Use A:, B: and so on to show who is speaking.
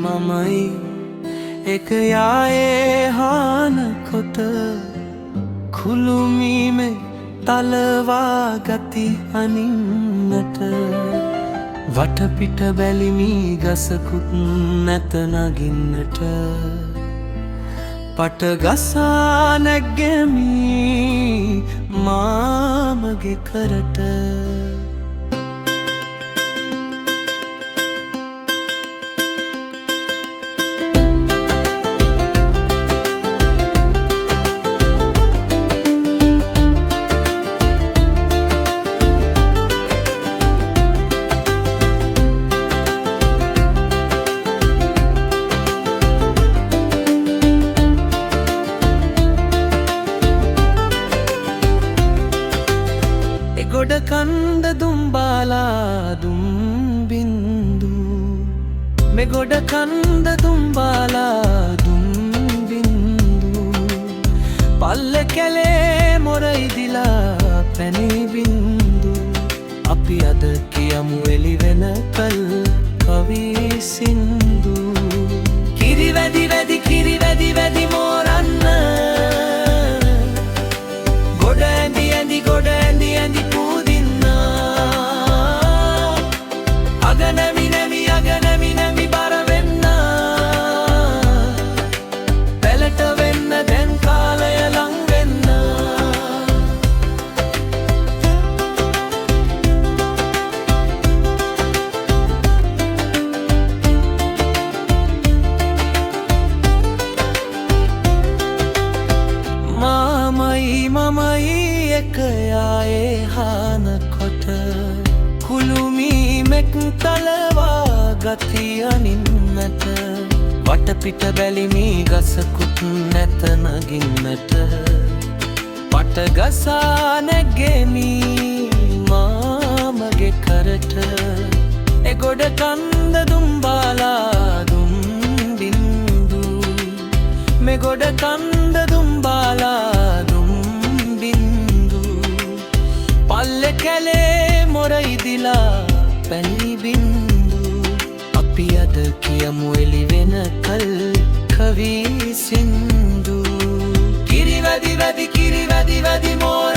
A: මමයි එක යායේ හාන කොට කුළුමීමේ තලවා ගති අනින්නට වටපිට බැලිමි ගසකුත් නැත නගින්නට පටගසා නැගෙමි මාමගේ කරට ගොඩ කන්ද දුම්බාලා දුම්බින්දු මේ ගොඩ කන්ද දුම්බාලා දුම්බින්දු පල්ල කැලේ මොරයිදිලා පැණි බින්දු අපි අද කියමු එලි වෙනකල් කවි සින්දු කිරි වැදි වැදි කිරි වැදි වැදි මෝරන්න ගොඩ ඇඳි ඇඳි ගොඩ ඇඳි ඇඳි අගනැමි නැමි බර වෙන්න පැලට වෙන්න දැන් කාලය ලං වෙන්න මමයි එක යායේ හාන කොට කුළුමීමෙක් තලවා ගති අනින්නට වටපිට බැලිමි ගසකුත් නැත නගින්නට පටගසා නැගෙමි මාමගේ කරට එගොඩ කන්ද දුම්බාලා දුම්බින්දු මේ ගොඩ කන්ද දුම්බාලා දුම්බින්දු පල්ලෙ කැලේ මොරයිදිලා පැණි බින්දු අපි අද කියමු එලි වෙනකල් කවි සින්දු කිරි වැදි වැදි කිරි වැදි වැදි මෝර